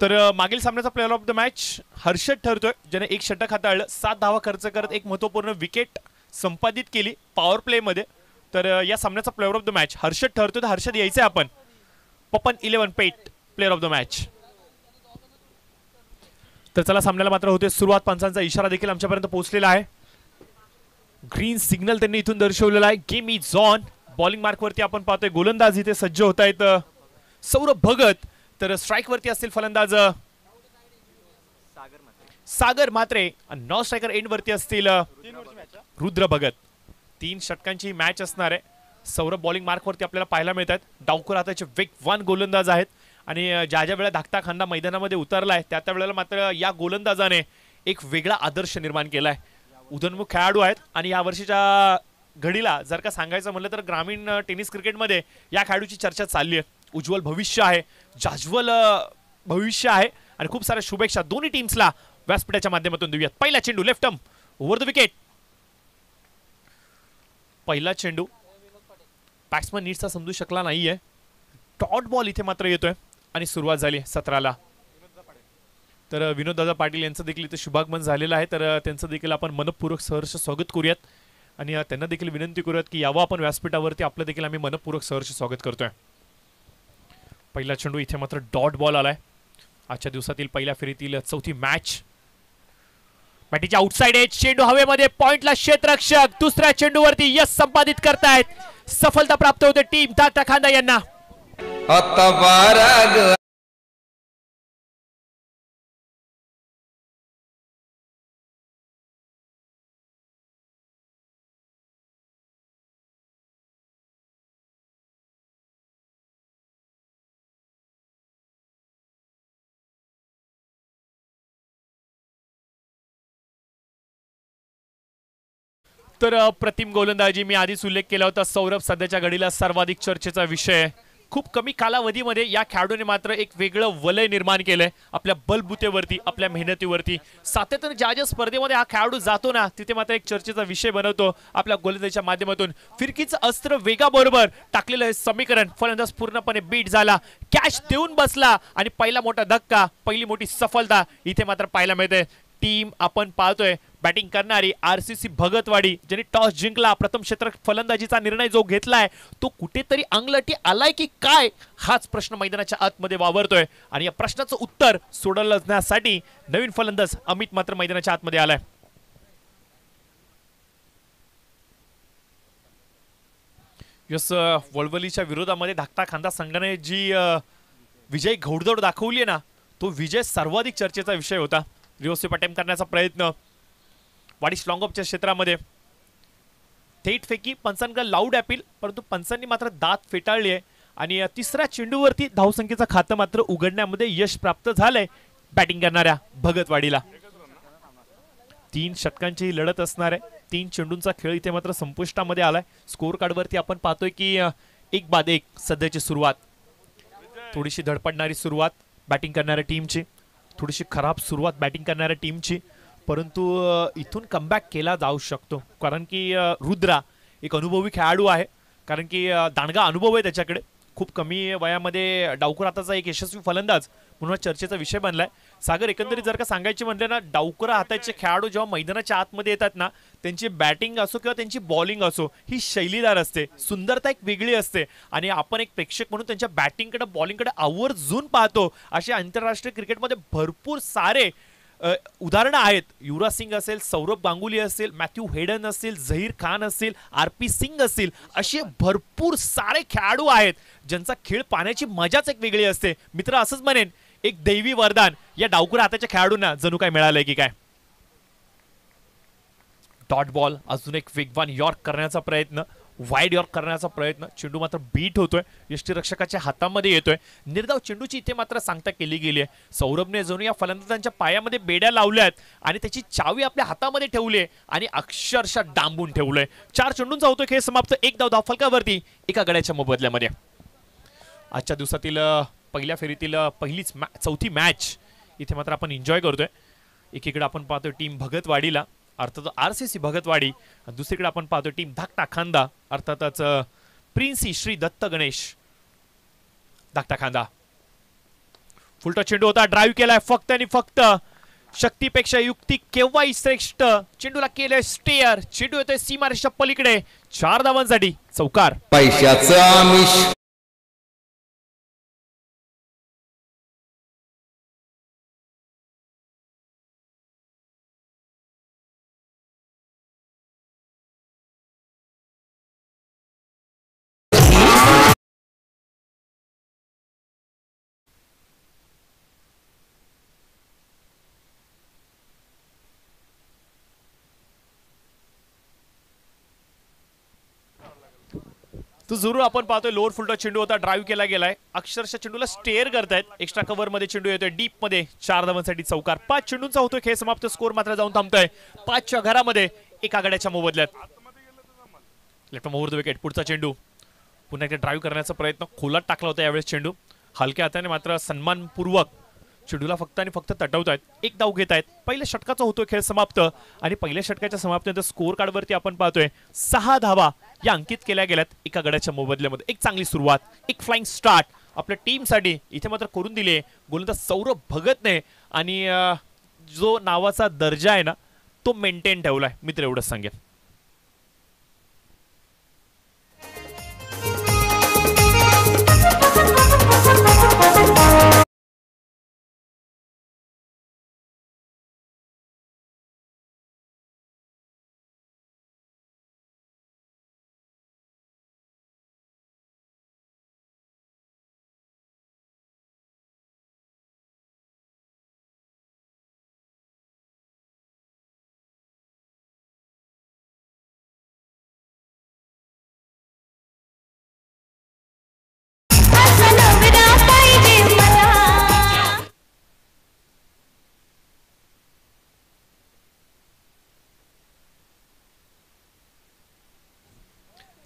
तर मागील सामन्याचा player of the match Harshad ठरतोय, ज्याने एक षटक हाताळलं, 7 धावा खर्च करत एक महत्त्वपूर्ण विकेट संपादित केली पॉवर प्ले मध्ये. तर या सामन्याचा player of the match Harshad ठरतोय. तर हर्षद यायचंय आपण पपन 11 पेट प्लेअर ऑफ द मॅच. तर चला सामन्याला मात्र होते सुरुवात. पंचांचा इशारा देखील आमच्यापर्यंत पोहोचलेला आहे. ग्रीन सिग्नल त्यांनी इथून दर्शवलेला आहे. Game is on. Bowling mark वरती आपण पाहतोय गोलंदाज इथे सज्ज होत आहेत सौरभ भगत. तर स्ट्राइक वरती असतील फलंदाज सागर म्हात्रे. नॉन स्ट्रायकर एंड वरती असतील रुद्र भगत. 3 षटकांची मॅच असणार आहे. सौरभ बॉलिंग मार्क वरती आपल्याला पाहायला मिळतात. डावकर हाताचे वेगवान गोलंदाज आहेत आणि ज्या ज्या वेळेला धाकटा खांदा मैदानामध्ये उतरलाय त्या त्या वेळेला मात्र या गोलंदाजाने एक वेगळा आदर्श निर्माण केलाय. उदयोन्मुख खेळाडू आहेत आणि या वर्षीच्या घडीला जर का सांगायचं म्हणलं तर ग्रामीण टेनिस क्रिकेटमध्ये या खेळाडूची चर्चा चालली आहे. उज्ज्वल भविष्य आहे, जाज्वल भविष्य आहे आणि खूप साऱ्या शुभेच्छा दोन्ही टीम्सला व्यासपीठाच्या माध्यमातून देऊयात. पहिला चेंडू left arm over the wicket. पहिला चेंडू बॅट्समन नीटचा समजू शकला नाहीये. डॉट बॉल इथे मात्र येतोय आणि सुरुवात झाली 17ला. तर विनोददादा पाटील यांचं देखील इथे शुभागमन झालेलं आहे. तर त्यांचं देखील आपण मनपूर्वक सहर्ष स्वागत करूयात आणि त्यांना देखील विनंती करूयात की यावं आपण व्यासपीठावरती. आपलं देखील आम्ही मनपूर्वक सहर्ष स्वागत करतोय. पहिला चेंडू इथे मात्र डॉट बॉल आलाय. आजच्या दिवसातील पहिल्या फेरीतील चौथी मॅच. बॅटीच्या outside age. चेंडू हवेमध्ये पॉइंटला क्षेत्ररक्षक दुसऱ्या चेंडूवरती यश संपादित करतायत. सफलता प्राप्त होते टीम धाकटा खांदा यांना. तर प्रतिम गोलंदाजी मी आधीच उल्लेख केला होता. सौरभ सध्याच्या घडीला सर्वाधिक चर्चेचा विषय. खूप कमी कालावधीमध्ये या खेळाडूने मात्र एक वेगळं वलय निर्माण केलंय आपल्या बलबुतेवरती, आपल्या मेहनतीवरती. सातत्याने ज्या ज्या स्पर्धेमध्ये हा खेळाडू जातो ना तिथे मात्र एक चर्चेचा विषय बनवतो आपल्या गोलंदाजीच्या माध्यमातून. फिरकीचं अस्त्र वेगाबरोबर टाकलेलं हे समीकरण फलंदाज पूर्णपणे बीट झाला, कॅच देऊन बसला आणि पहिला मोठा धक्का, पहिली मोठी सफलता इथे मात्र पाहायला मिळते. टीम आपण पाहतोय बॅटिंग करणारी आरसीसी भगतवाडी, ज्यांनी टॉस जिंकला, प्रथम क्षेत्ररक्षक फलंदाजीचा निर्णय जो घेतलाय तो कुठेतरी अंगलटी आलाय की काय हाच प्रश्न मैदानाच्या आतमध्ये वावरतोय आणि या प्रश्नाचं उत्तर सोडवण्यासाठी नवीन फलंदाज अमित मात्र मैदानाच्या आतमध्ये आलाय. यस वळवलीच्या विरोधामध्ये धाकटा खांदा संघाने जी विजय घोडदौड दाखवली आहे ना तो विजय सर्वाधिक चर्चेचा विषय होता. रिव्हर्स अटेम्प्ट करण्याचा प्रयत्न वाडिश लॉंग ऑफच्या क्षेत्रामध्ये थेट फेकी. पंचांकडे लाऊड अपील, परंतु पंचांनी मात्र दात फेटाळली आहे आणि तिसऱ्या चेंडूवरती धावसंख्येचं खातं मात्र उघडण्यामध्ये यश प्राप्त झालंय बॅटिंग करणाऱ्या भगतवाडीला. 3 षटकांची लढत असणार आहे. 3 चेंडूंचा खेळ इथे मात्र संपुष्टामध्ये आलाय. स्कोर कार्डवरती आपण पाहतोय की 1 बाद 1 सध्याची सुरुवात. थोडीशी धडपडणारी सुरुवात बॅटिंग करणाऱ्या टीमची, थोडीशी खराब सुरुवात बॅटिंग करणाऱ्या टीमची, परंतु इथून कमबॅक केला जाऊ शकतो कारण की रुद्रा एक अनुभवी खेळाडू आहे. कारण की दांडगा अनुभव आहे त्याच्याकडे. खूप कमी वयामध्ये डावकर हाताचा एक यशस्वी फलंदाज म्हणून चर्चेचा विषय बनलाय. सागर एकंदरीत जर का सांगायचे म्हटले ना डावकर हाताचे खेळाडू जेव्हा मैदानाच्या आतमध्ये येतात ना त्यांची बॅटिंग असो किंवा त्यांची बॉलिंग असो ही शैलीदार असते, सुंदरता एक वेगळी असते आणि आपण एक प्रेक्षक म्हणून त्यांच्या बॅटिंगकडे बॉलिंगकडे आवर्जून पाहतो. असे आंतरराष्ट्रीय क्रिकेटमध्ये भरपूर सारे उदाहरणं आहेत. युवराज सिंग असेल, सौरभ गांगुली असेल, मॅथ्यू हेडन असेल, झहीर खान असेल, आरपी सिंग असेल, असे भरपूर सारे खेळाडू आहेत ज्यांचा खेळ पाहण्याची मजाच एक वेगळी असते. मित्र असंच म्हणेन एक दैवी वरदान या डावकर हाताच्या खेळाडूंना जणू काय मिळालंय की काय. डॉट बॉल अजून एक वेगवान यॉर्क करण्याचा प्रयत्न, वाईड यॉर्क करण्याचा प्रयत्न. चेंडू मात्र बीट होतोय, यष्टीरक्षकाच्या हातामध्ये येतोय. निर्धाव चेंडूची इथे मात्र सांगता केली गेली आहे. सौरभने जणू या फलंदाजांच्या पायामध्ये बेड्या लावल्यात आणि त्याची चावी आपल्या हातामध्ये ठेवली आहे आणि अक्षरशः डांबून ठेवलंय. 4 चेंडूंचा होतोय खेळ समाप्त. 1 धाव फलकावरती एका गड्याच्या मोबदल्यामध्ये. आजच्या दिवसातील पहिल्या फेरीतील पहिलीच चौथी मॅच इथे मात्र आपण एन्जॉय करतोय. एकीकडे आपण पाहतोय टीम भगतवाडीला अर्थात आरसीसी भगतवाडी, दुसरीकडे आपण पाहतो टीम धाकटा खांदा अर्थातच प्रिन्सी श्री दत्त गणेश धाकटा खांदा. फुलटा चेंडू होता, ड्राईव्ह केलाय फक्त आणि फक्त. शक्तीपेक्षा युक्ती केव्हाही श्रेष्ठ. चेंडूला केलंय स्टेअर, चेंडू येतोय सीमारेषेच्या पलीकडे. 4 धावांसाठी चौकार. पैशाचं आमिष. तो जरूर आपण पाहतोय लोअर फुलटा चेंडू होता, ड्राईव्ह केला गेलाय. अक्षरशः चेंडूला स्टेअर करतायत. एक्स्ट्रा कव्हर मध्ये चेंडू येतोय डीप मध्ये. 4 धावांसाठी चौकार. 5 चेंडूंचा होतोय खेळ समाप्त. स्कोर मात्र जाऊन थांबतोय 5च्या घरामध्ये एका गड्याच्या मोबदल्यात. Left over the wicket. पुढचा चेंडू पुन्हा एकदा ड्राईव्ह करण्याचा प्रयत्न खोलात टाकला होता यावेळेस चेंडू. हलक्या हाताने मात्र सन्मानपूर्वक चेंडूला फक्त आणि फक्त तटवतायत. एक धाव घेत आहेत. पहिल्या षटकाचा होतोय खेळ समाप्त आणि पहिल्या षटकाच्या समाप्तीनंतर स्कोर कार्डवरती आपण पाहतोय 6 धावा या अंकित केल्या गेल्यात एका गड्याच्या मोबदल्यामध्ये. एक चांगली सुरुवात, एक फ्लाइंग स्टार्ट आपल्या टीमसाठी इथे मात्र करून दिली. गोलंदाज सौरभ भगतने आणि जो नावाचा दर्जा आहे ना तो मेंटेन ठेवलाय. मित्र एवढंच सांगेल.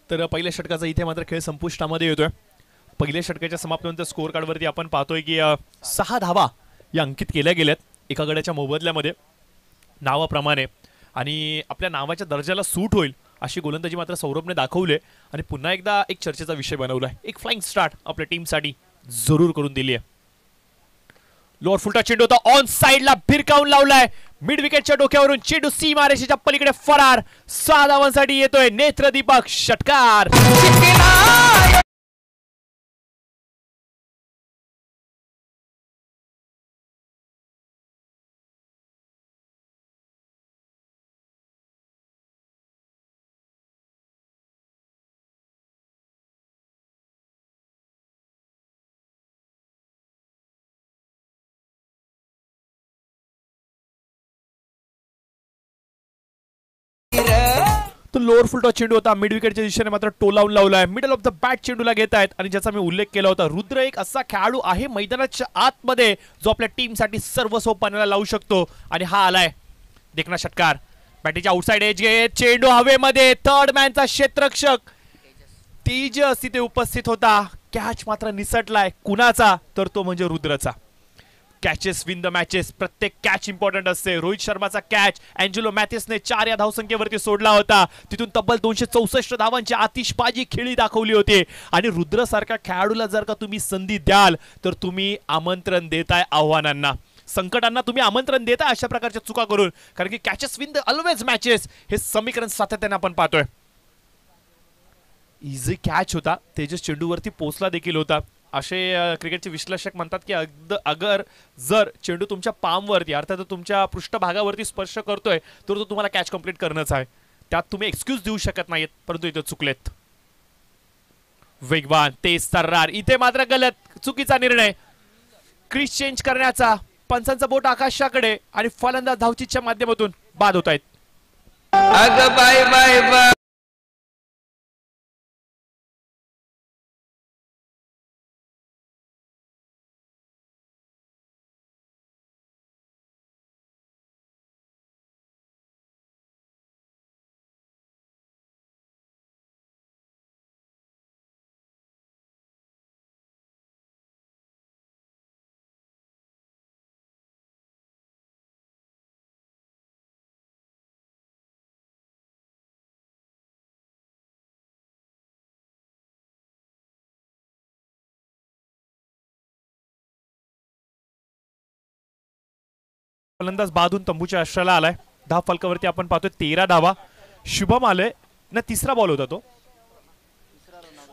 तर पहिल्या षटकाचा इथे मात्र खेळ संपुष्टामध्ये येतोय. पहिल्या षटकाच्या समाप्तीनंतर स्कोर कार्डवरती आपण पाहतोय की 6 धावा या अंकित केल्या गेल्यात एका गड्याच्या मोबदल्यामध्ये नावाप्रमाणे. आणि आपल्या नावाच्या दर्जाला सूट होईल अशी गोलंदाजी मात्र सौरभने दाखवली आणि पुन्हा एकदा एक चर्चेचा विषय बनवलाय. एक फ्लाइंग स्टार्ट आपल्या टीमसाठी जरूर करून दिली आहे. लोअर फुलटा चेंडू होता, ऑन साइडला भिरकावून लावलाय. मिड विकेटच्या डोक्यावरून चेंडू सीमारेषेच्या पलीकडे फरार. 6 धावांसाठी येतोय नेत्रदीपक षटकार. तो लोअर फुलटा चेंडू होता, मिड विकेटच्या दिशेने मात्र टोलावून लावलाय. मिडल ऑफ द बॅट चेंडूला घेत आहेत आणि ज्याचा मी उल्लेख केला होता. रुद्र एक असा खेळाडू आहे मैदानाच्या आतमध्ये जो आपल्या टीमसाठी सर्वस्व पणाला लावू शकतो आणि हा आलाय देखना षटकार. बॅटीच्या आउटसाइड एज घेत चेंडू हवेमध्ये. थर्ड मॅनचा क्षेत्ररक्षक तेजस तिथे उपस्थित होता. कॅच मात्र निसटलाय. कुणाचा? तर तो म्हणजे रुद्रचा. Catches win the matches. प्रत्येक कॅच इम्पॉर्टंट असते. रोहित शर्माचा कॅच अँजेलो मॅथ्यूसने 4 या धावसंख्येवरती सोडला होता. तिथून तब्बल 264 धावांची आतिषबाजी खेळी दाखवली होती. आणि रुद्र सारख्या खेळाडूला जर का तुम्ही संधी द्याल तर तुम्ही आमंत्रण देताय आव्हानांना, संकटांना तुम्ही आमंत्रण देताय अशा प्रकारच्या चुका करून. कारण की catches win the always matches हे समीकरण सातत्याने आपण पाहतोय. इझी कॅच होता. तेजस चेंडूवरती पोचला देखील होता. असे क्रिकेटचे विश्लेषक म्हणतात की अगर जर चेंडू तुमच्या पामवरती अर्थात तुमच्या पृष्ठभागावरती स्पर्श करतोय तर तो तुम्हाला कॅच कंप्लीट करणंच आहे. त्यात तुम्ही एक्सक्यूज देऊ शकत नाहीत. परंतु इथे चुकलेत. वेगवान तेज तर्रार. इथे मात्र गलत, चुकीचा निर्णय. क्रीज चेंज करण्याचा. पंचांचा बोट आकाशाकडे आणि फलंदाज धावचीच्या माध्यमातून बाद होत आहेत. Bye bye bye. फलंदाज बादून तंबूच्या आश्रयाला आलाय. धाव फलकावरती आपण पाहतोय 13 धावा. शुभम आले ना, तिसरा बॉल होता तो.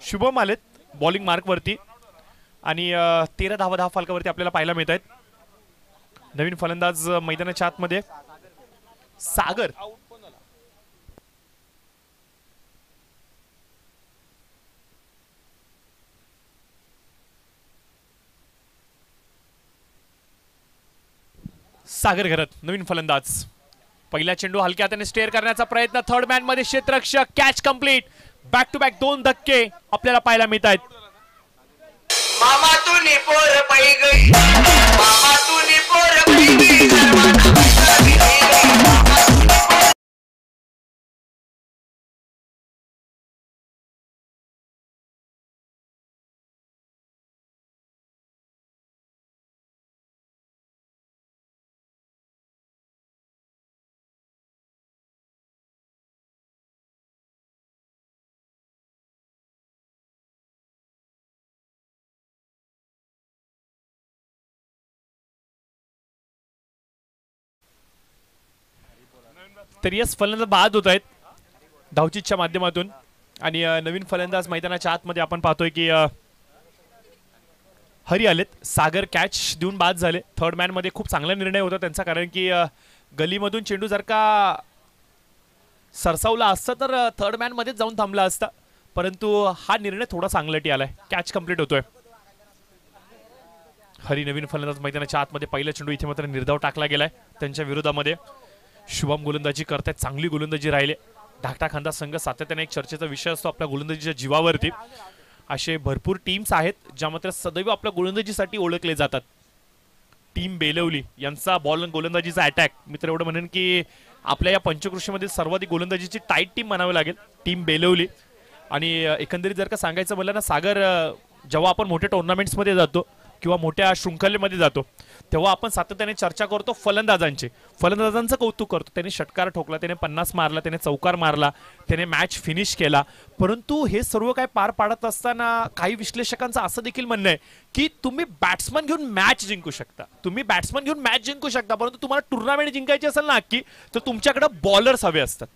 शुभम आलेत बॉलिंग मार्क वरती आणि 13 धावा धाव फलकावरती आपल्याला पाहायला मिळत आहेत. नवीन फलंदाज मैदानाच्या आतमध्ये सागर. सागर घरत नवीन फलंदाज. पहिला चेंडू हलक्या हाताने स्टेअर करण्याचा प्रयत्न. थर्ड मॅन मध्ये क्षेत्ररक्षक. Catch complete. Back to back 2 धक्के आपल्याला पाहायला मिळत आहेत. मामा तूने पोर पाई गई, मामा तूने पोर पाई गई, सर्वांना पैसा दिली. तर यस फलंदाज बाद होत आहेत धावचीच्या माध्यमातून आणि नवीन फलंदाज मैदानाच्या आतमध्ये आपण पाहतोय की हरी आलेत. सागर कॅच देऊन बाद झाले. थर्ड मॅन मध्ये खूप चांगला निर्णय होता त्यांचा, कारण की गलीमधून चेंडू जर का सरसावला असता तर थर्ड मॅन मध्येच जाऊन थांबला असता, परंतु हा निर्णय थोडा चांगलटी आलाय. कॅच कंप्लीट होतोय. हरी नवीन फलंदाज मैदानाच्या आतमध्ये. पहिला चेंडू इथे मात्र निर्धाव टाकला गेलाय त्यांच्या विरोधामध्ये. शुभम गोलंदाजी करतायत. चांगली गोलंदाजी राहिले. धाकटा खांदा संघ सातत्याने एक चर्चेचा विषय असतो आपल्या गोलंदाजीच्या जीवावरती. असे भरपूर टीम्स आहेत ज्या मात्र सदैव आपल्या गोलंदाजीसाठी ओळखले जातात. टीम बेलवली यांचा बॉल गोलंदाजीचा अटॅक, मी तर एवढं म्हणेन की आपल्या या पंचकृषीमध्ये सर्वाधिक गोलंदाजीची टाईट टीम म्हणावी लागेल टीम बेलवली. आणि एकंदरीत जर का सांगायचं म्हणलं ना सागर, जेव्हा आपण मोठ्या टुर्नामेंट्समध्ये जातो किंवा मोठ्या शृंखलेमध्ये जातो तेव्हा आपण सातत्याने चर्चा करतो फलंदाजांची. फलंदाजांचं कौतुक करतो. त्याने षटकार ठोकला, त्याने 50 मारला, त्याने चौकार मारला, त्याने मॅच फिनिश केला. परंतु हे सर्व काय पार पाडत असताना काही विश्लेषकांचं असं देखील म्हणणं आहे की तुम्ही बॅट्समन घेऊन मॅच जिंकू शकता, तुम्ही बॅट्समन घेऊन मॅच जिंकू शकता, परंतु तुम्हाला टुर्नामेंट जिंकायची असेल ना की तर तुमच्याकडे बॉलर्स हवे असतात.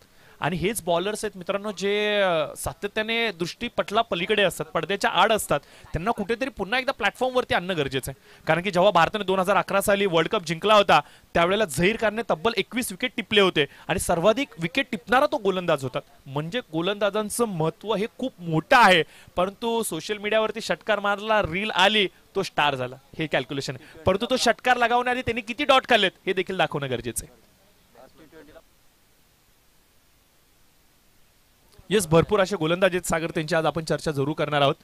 आणि हेच बॉलर्स आहेत मित्रांनो जे सातत्याने दृष्टीपटला पलीकडे असतात, पडद्याच्या आड असतात. त्यांना कुठेतरी पुन्हा एकदा प्लॅटफॉर्मवरती आणणं गरजेचं आहे. कारण की जेव्हा भारताने 2011 साली वर्ल्ड कप जिंकला होता त्यावेळेला झहीर खानने तब्बल 21 विकेट टिपले होते आणि सर्वाधिक विकेट टिपणारा तो गोलंदाज होता. म्हणजे गोलंदाजांचं महत्व हे खूप मोठं आहे. परंतु सोशल मीडियावरती षटकार मारला, रील आली, तो स्टार झाला, हे कॅल्क्युलेशन आहे. परंतु तो षटकार लगावण्याआधी त्यांनी किती डॉट खाल्लेत हे देखील दाखवणं गरजेचं आहे. येस, भरपूर असे गोलंदाज आहेत सागर, त्यांची आज आपण चर्चा जरूर करणार आहोत.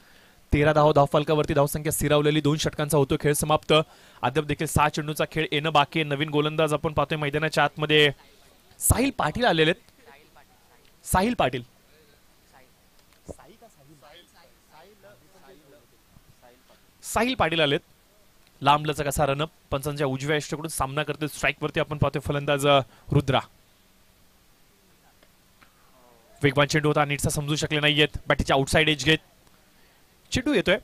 13 धाव फलकावरती धावसंख्या स्थिरावलेली. 2 षटकांचा होतो खेळ समाप्त. अद्याप देखील 6 चेंडूचा खेळ येणं बाकी आहे. नवीन गोलंदाज आपण पाहतोय मैदानाच्या आतमध्ये साहिल पाटील आलेले आहेत. साहिल पाटील साहिल पाटील आलेत. लांब लचक असा रनअप पंचांच्या उजव्या यष्टीकडून सामना करते. स्ट्राईक वरती आपण पाहतोय फलंदाज रुद्रा. वेगवान चेंडू होता, नीटचा समजू शकले नाहीयेत. बॅटीच्या आउटसाइड एज घेत चेंडू येतोय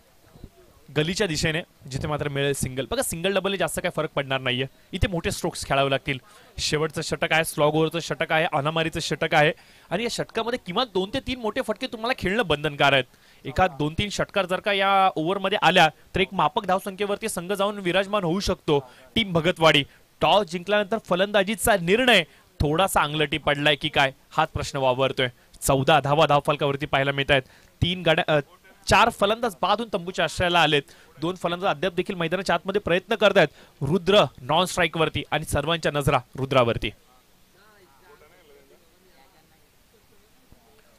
गलीच्या दिशेने, जिथे मात्र मिळेल सिंगल. बघा सिंगल डबल जास्त काय फरक पडणार नाहीये. इथे मोठे स्ट्रोक्स खेळावे लागतील. शेवटचं षटक आहे, स्लॉग ओव्हरचं षटक आहे, अनामारीचं षटक आहे आणि या षटकामध्ये किमान 2 ते 3 मोठे फटके तुम्हाला खेळणं बंधनकार आहेत. एका 2-3 षटकार जर का या ओव्हरमध्ये आल्या तर एक मापक धावसंख्येवरती संघ जाऊन विराजमान होऊ शकतो. टीम भगतवाडी टॉस जिंकल्यानंतर फलंदाजीचा निर्णय थोडासा अंगलटी पडलाय की काय हाच प्रश्न वावरतोय. 14 धावा धाव फलकावरती पाहायला मिळत आहेत. 4 फलंदाज बादून तंबूच्या आश्रयाला आलेत. 2 फलंदाज अद्याप देखील मैदानाच्या आतमध्ये प्रयत्न करतायत. रुद्र नॉन स्ट्राईक वरती आणि सर्वांच्या नजरा रुद्रावरती.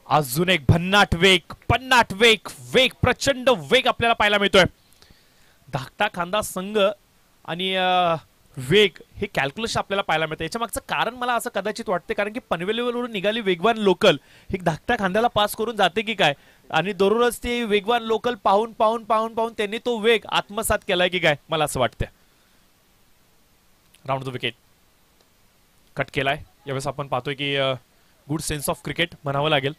अजून एक भन्नाट वेग प्रचंड वेग आपल्याला पाहायला मिळतोय. धाकटा खांदा संघ आणि वेग हे कॅल्क्युलेशन आपल्याला पाहायला मिळतं. याच्या मागचं कारण मला असं कदाचित वाटते कारण की पनवेलवरून निघाली वेगवान लोकल हे धाकटा खांद्याला पास करून जाते की काय, आणि दररोज ते वेगवान लोकल पाहून त्यांनी तो वेग आत्मसात केलाय की काय, मला असं वाटतं. राऊंड द विकेट कट केलाय. यावेळेस आपण पाहतोय की गुड सेन्स ऑफ क्रिकेट म्हणावं लागेल,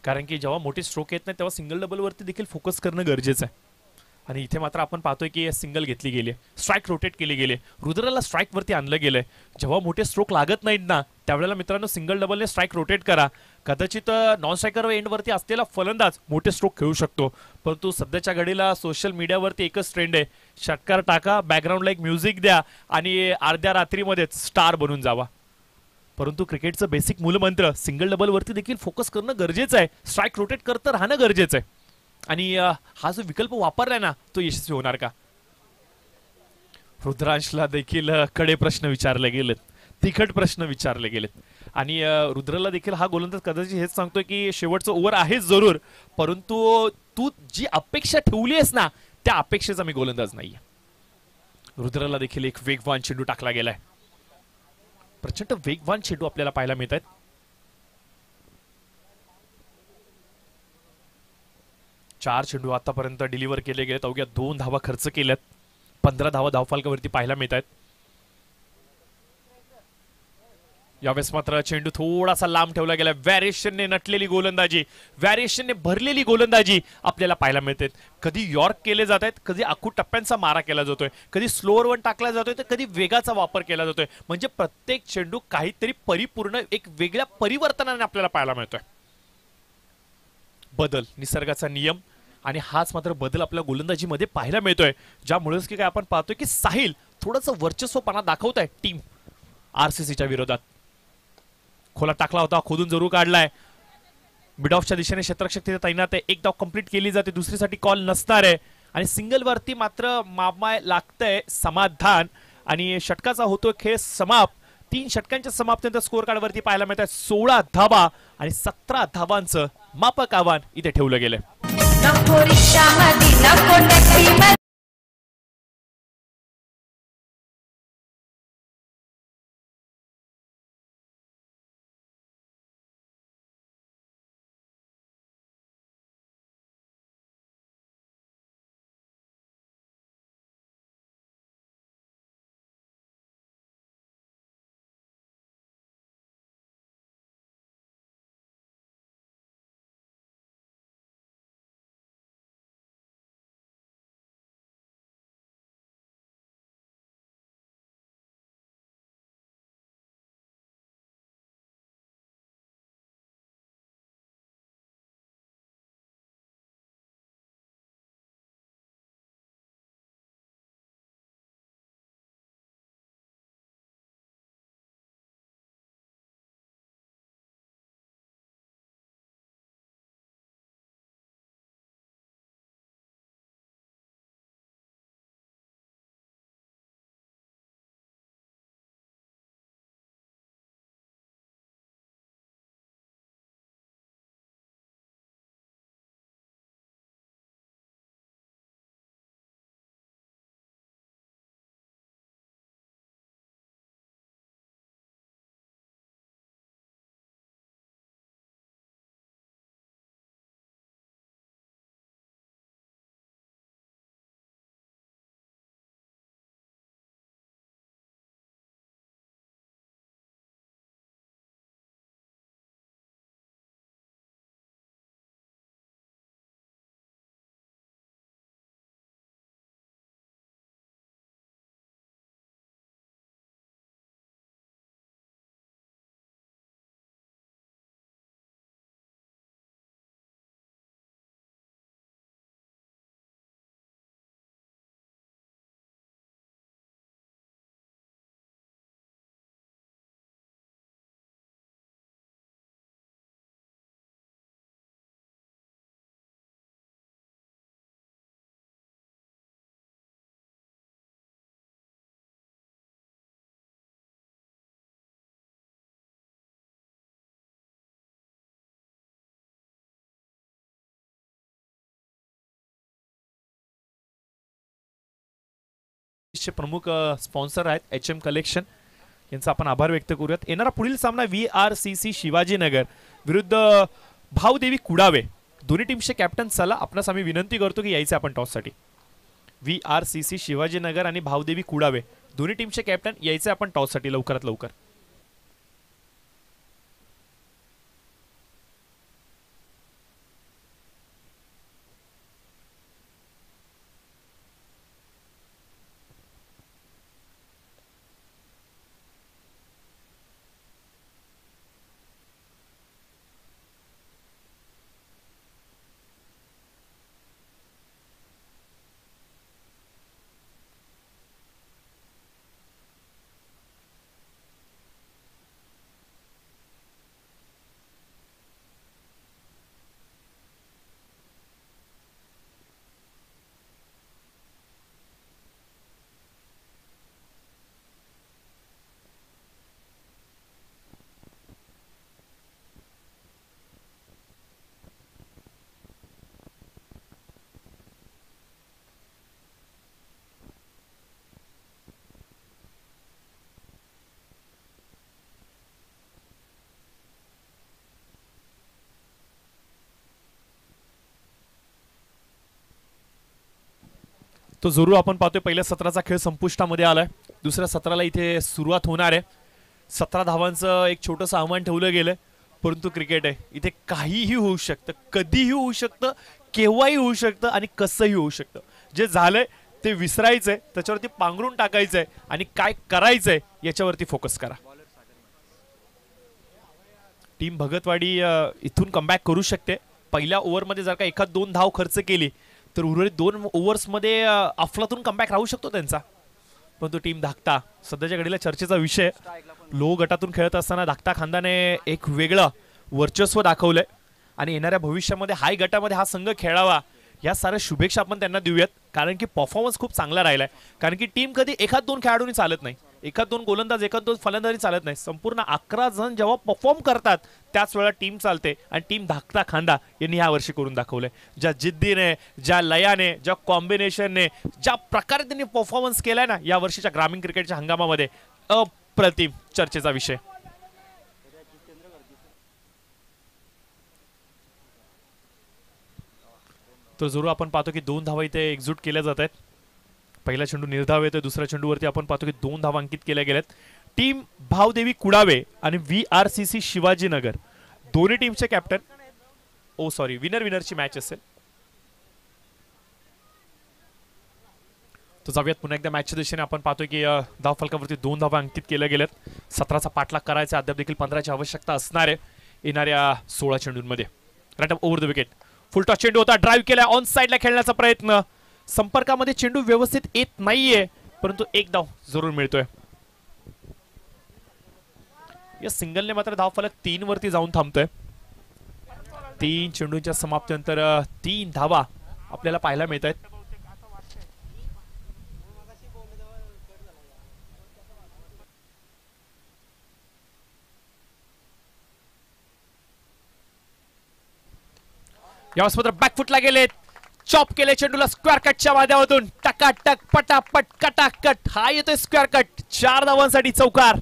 कारण की जेव्हा मोठी स्ट्रोक येत नाही तेव्हा सिंगल डबल वरती देखील फोकस करणं गरजेचं आहे. आणि इथे मात्र आपण पाहतोय की सिंगल घेतली गेली, स्ट्राईक रोटेट केली गेली, रुद्रला स्ट्राईक वरती आणलं गेलंय. जेव्हा मोठे स्ट्रोक लागत नाहीत ना त्यावेळेला मित्रांनो सिंगल डबलने स्ट्राईक रोटेट करा. कदाचित नॉन स्ट्रायकर एंडवरती असलेला फलंदाज मोठे स्ट्रोक खेळू शकतो, परंतु सध्याच्या घडीला सोशल मीडियावरती एकच ट्रेंड आहे, षटकार टाका, बॅकग्राऊंडला एक म्युझिक द्या आणि अर्ध्या रात्रीमध्येच स्टार बनून जावा. परंतु क्रिकेटचं बेसिक मूलमंत्र सिंगल डबल वरती देखील फोकस करणं गरजेचं आहे, स्ट्राईक रोटेट करतं राहणं गरजेचं आहे. आणि हा जो विकल्प वापरलाय ना तो यशस्वी होणार का? रुद्रांशला देखील कडे प्रश्न विचारले गेलेत, तिखट प्रश्न विचारले गेलेत. आणि रुद्रला देखील हा गोलंदाज कदाचित हेच सांगतोय की शेवटचं ओव्हर आहेच जरूर, परंतु तू जी अपेक्षा ठेवली आहेस ना त्या अपेक्षेचा मी गोलंदाज नाहीये. रुद्रला देखील एक वेगवान चेंडू टाकला गेलाय, प्रचंड वेगवान चेंडू आपल्याला पाहायला मिळत आहेत. चार चेंडू आतापर्यंत डिलिव्हर केले गेलेत, अवघ्या 2 धावा खर्च केल्यात, 15 धावा धावफलकावरती पाहायला मिळत आहेत. यावेळेस मात्र चेंडू थोडासा लांब ठेवला गेला, व्हॅरिएशनने नटलेली गोलंदाजी, व्हॅरिएशनने भरलेली गोलंदाजी आपल्याला पाहायला मिळते. कधी यॉर्क केले जात आहेत, कधी आखू टप्प्यांचा मारा केला जातोय, कधी स्लोअर वन टाकला जातोय तर कधी वेगाचा वापर केला जातोय. म्हणजे प्रत्येक चेंडू काहीतरी परिपूर्ण एक वेगळ्या परिवर्तनाने आपल्याला पाहायला मिळतोय. बदल निसर्गाचा नियम, आणि हाच मात्र बदल आपल्या गोलंदाजीमध्ये पाहायला मिळतोय, ज्यामुळेच की काय आपण पाहतोय की साहिल थोडंसं वर्चस्वपणा दाखवत आहे टीम आरसीसीच्या विरोधात. खोला टाकला होता, खोदून जरूर काढलाय, मिड ऑफच्या दिशेने क्षेत्ररक्षक तिथे तैनात आहे, एक धाव कंप्लीट केली जाते, दुसरीसाठी कॉल नसणार आहे. आणि सिंगल वरती मात्र मामाय लागतंय समाधान, आणि षटकाचा होतोय खेळ समाप्त. 3 षटकांच्या समाप्तीनंतर स्कोअर कार्ड वरती पाहायला मिळतात 16 धावा आणि 17 धावांचं मापक आव्हान इथे ठेवलं गेलंय. नको रिक्षामध्ये नको टॅक्सीमध्ये चे प्रमुख स्पॉन्सर आहेत HM कलेक्शन, यांचा आपण आभार व्यक्त करूयात. येणारा पुढील सामना VRCC शिवाजीनगर विरुद्ध भावदेवी कुडावे. दोन्ही टीमचे कॅप्टन चला आपणास आम्ही विनंती करतो की यायचे आपण टॉससाठी. VRCC शिवाजीनगर आणि भावदेवी कुडावे दोन्ही टीमचे कॅप्टन यायचे आपण टॉससाठी लवकरात लवकर. तो जरूर आपण पाहतोय पहिल्या सत्राचा खेळ संपुष्टामध्ये आलाय. दुसऱ्या सत्राला इथे सुरुवात होणार आहे. 17 धावांचं एक छोटंसं आव्हान ठेवलं गेलंय, परंतु क्रिकेट आहे, इथे काहीही होऊ शकतं, कधीही होऊ शकतं, केव्हाही होऊ शकतं आणि कसंही होऊ शकतं. जे झालंय ते विसरायचंय, त्याच्यावरती पांघरून टाकायचंय आणि काय करायचंय याच्यावरती फोकस करा. टीम भगतवाडी इथून कमबॅक करू शकते. पहिल्या ओव्हरमध्ये जर का एखाद 2 धाव खर्च केली तर उर्वरित 2 ओव्हर्समध्ये अफलातून कमबॅक राहू शकतो त्यांचा. परंतु टीम धाकटा सध्याच्या घडीला चर्चेचा विषय. लो गटातून खेळत असताना धाकटा खांदाने एक वेगळं वर्चस्व दाखवलंय आणि येणाऱ्या भविष्यामध्ये हाय गटामध्ये हा संघ खेळावा या साऱ्या शुभेच्छा आपण त्यांना देऊयात. कारण की परफॉर्मन्स खूप चांगला राहिलाय. कारण की टीम कधी एखाद 2 खेळाडूंनी चालत नाही, एखाद 2 गोलंदाज एखाद 2 फलंदाजी चालत नाही. संपूर्ण 11 जण जेव्हा परफॉर्म करतात त्याच वेळा टीम चालते आणि टीम धाकटा खांदा यांनी ह्या वर्षी करून दाखवलंय. ज्या जिद्दीने, ज्या लयाने, ज्या कॉम्बिनेशनने, ज्या प्रकारे त्यांनी परफॉर्मन्स केलाय ना या वर्षीच्या ग्रामीण क्रिकेटच्या हंगामामध्ये, अप्रतिम चर्चेचा विषय. तर जरूर आपण पाहतो की 2 धावा इथे एक्झिट केल्या जात आहेत. पहिला चेंडू निर्धाव येतोय, दुसऱ्या चेंडूवरती आपण पाहतो की 2 धावा अंकित केल्या गेल्यात. टीम भावदेवी कुडावे आणि VRCC शिवाजीनगर दोन्ही टीमचे कॅप्टन, विनरची मॅच असेल. तर जाऊयात पुन्हा एकदा मॅचच्या दिशेने. आपण पाहतोय की धाव फलकावरती 2 धावा अंकित केल्या गेल्यात. 17चा पाठलाग करायचा, अद्याप देखील 15ची आवश्यकता असणार आहे येणाऱ्या 16 चेंडूंमध्ये. Run over the wicket, full toss चेंडू होता, ड्राईव्ह केला, ऑन साइडला खेळण्याचा प्रयत्न, संपर्कामध्ये चेंडू व्यवस्थित येत नाहीये, परंतु एक धाव जरूर मिळतोय. या सिंगलने मात्र धाव फलक 3 वरती जाऊन थांबतोय. 3 चेंडूंच्या समाप्तीनंतर 3 धावा आपल्याला पाहायला मिळत आहेत. यावेळेस मात्र बॅकफुटला गेलेत, चॉप केले चेंडूला स्क्वेअर कटच्या माध्यमातून, टकाटक पटापट कटाकट, हा येतोय स्क्वेअर कट. 4 धावांसाठी चौकार.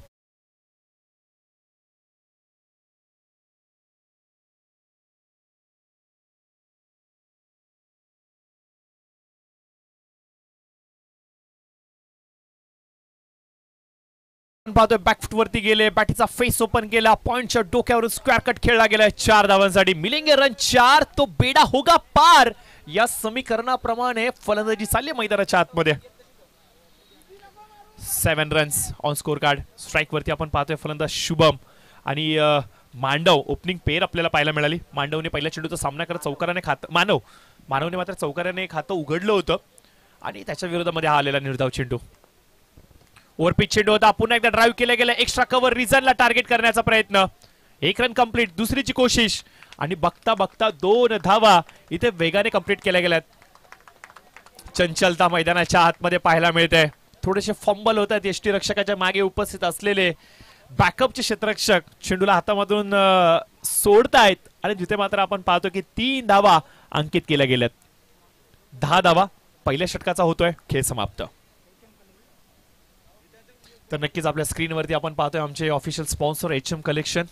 पाहतोय बॅकफुट वरती गेले, बॅटीचा फेस ओपन केला, पॉइंटच्या डोक्यावरून स्क्वेअर कट खेळला गेलाय. 4 धावांसाठी मिलेंगे रन 4, तो बेडा होगा पार या समीकरणाप्रमाणे फलंदाजी चालली मैदानाच्या आतमध्ये. 7 runs on score card. Strike वरती आपण पाहतोय फलंदाज शुभम आणि मांडव ओपनिंग पेअर आपल्याला पाहायला मिळाली. मांडवने पहिल्या चेंडूचा सामना करत चौकाराने मानवने मात्र चौकाराने खातं उघडलं होतं आणि त्याच्या विरोधामध्ये हा आलेला निर्धाव चेंडू. ओव्हरपिच चेंडू होता, पुन्हा एकदा ड्राईव्ह केला गेला, एक्स्ट्रा कव्हर रिझनला टार्गेट करण्याचा प्रयत्न, 1 रन कंप्लीट. दुसरीची कोशिश आणि बघता बघता 2 धावा इथे वेगाने कंप्लीट केल्या गेल्यात. चंचलता मैदानाच्या आतमध्ये पाहायला मिळते. थोडेसे फंबल होतात यष्टी रक्षकाच्या मागे उपस्थित असलेले बॅकअपचे क्षेत्ररक्षक चेंडूला हातामधून सोडतायत आणि जिथे मात्र आपण पाहतो की 3 धावा अंकित केल्या गेल्यात. 10 धावा पहिल्या षटकाचा होतोय. खेळ समाप्त. तर नक्कीच आपल्या स्क्रीनवरती आपण पाहतोय आमचे ऑफिशियल स्पॉन्सर HM कलेक्शन.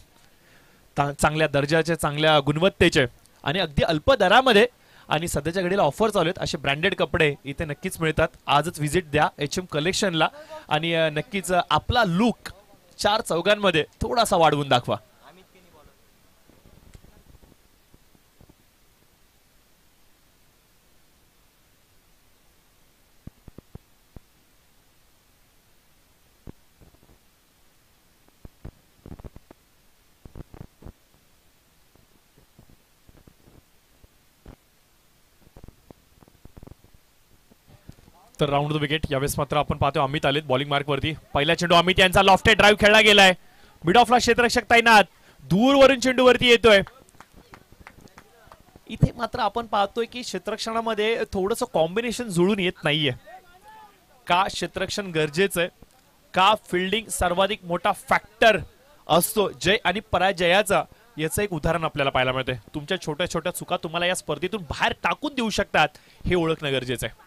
चांगल्या दर्जाचे, चांगल्या गुणवत्तेचे आणि अगदी अल्प दरामध्ये आणि सध्याच्या घडीला ऑफर चालू आहेत असे ब्रँडेड कपडे इथे नक्कीच मिळतात. आजच व्हिजिट द्या HM कलेक्शनला आणि नक्कीच आपला लुक 4 चौघांमध्ये थोडासा वाढवून दाखवा. तर राऊंड द विकेट यावेळेस मात्र आपण पाहतो अमित आलेत बॉलिंग मार्क वरती. पहिला चेंडू अमित यांचा लॉफ्टेड ड्राईव्ह खेळला गेलाय. मिड ऑफला क्षेत्ररक्षक तैनात, दूरवरून चेंडू वरती येतोय. इथे मात्र आपण पाहतोय की क्षेत्ररक्षणामध्ये थोडंसं कॉम्बिनेशन जुळून येत नाहीये. का क्षेत्ररक्षण गरजेचं आहे, का फिल्डिंग सर्वाधिक मोठा फॅक्टर असतो जय आणि पराजयाचा, याचं एक उदाहरण आपल्याला पाहायला मिळतंय. तुमच्या छोट्या छोट्या चुका तुम्हाला या स्पर्धेतून बाहेर टाकून देऊ शकतात, हे ओळखणं गरजेचं आहे.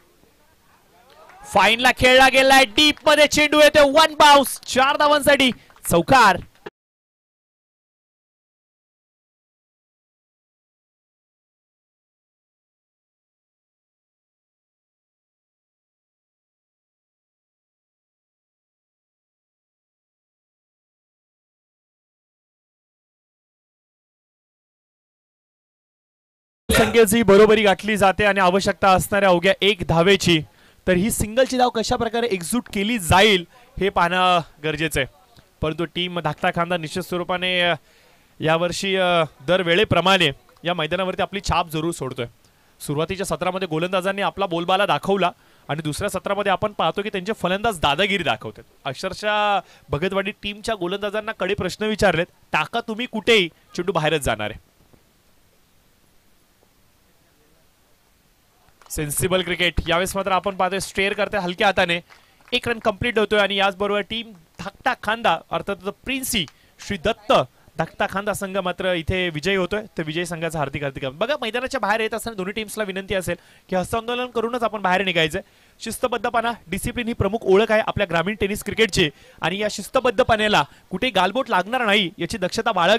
फाईनला खेळला गेलाय, डीप मध्ये चेंडू येतो, 1 बाउन्स, 4 धावांसाठी चौकार. संख्येची बरोबरी गाठली जाते आणि आवश्यकता असणाऱ्या अवघ्या 1 धावेची. तर ही सिंगलची धाव कशा प्रकारे एक्झिक्यूट केली जाईल हे पाहणं गरजेचं आहे. परंतु टीम धाकटा खांदा निश्चित स्वरूपाने यावर्षी दरवेळेप्रमाणे या मैदानावरती आपली छाप जरूर सोडतोय. सुरुवातीच्या सत्रामध्ये गोलंदाजांनी आपला बोलबाला दाखवला आणि दुसऱ्या सत्रामध्ये आपण पाहतो की त्यांचे फलंदाज दादागिरी दाखवतात. अक्षरशः भगतवाडी टीमच्या गोलंदाजांना कडे प्रश्न विचारलेत, टाका तुम्ही कुठेही, चेंडू बाहेरच जाणार आहे. सेन्सिबल क्रिकेट यावेळेस मात्र आपण पाहतोय स्टेअर करते हलक्या हाताने. 1 रन कंप्लीट होतोय आणि याचबरोबर टीम धाकटा खांदा अर्थात प्रिन्सी श्री दत्त धाकटा खांदा संघ मात्र इथे विजयी होतोय. तर विजयी संघाचा हार्दिक हार्दिक बघा. मैदानाच्या बाहेर येत असताना दोन्ही टीम्सला विनंती असेल की हस्तांदोलन करूनच आपण बाहेर निघायचंय. शिस्तबद्धपणा, डिसिप्लिन ही प्रमुख ओळख आहे आपल्या ग्रामीण टेनिस क्रिकेटची आणि या शिस्तबद्धपणाला कुठे गालबोट लागणार नाही याची दक्षता बाळगणं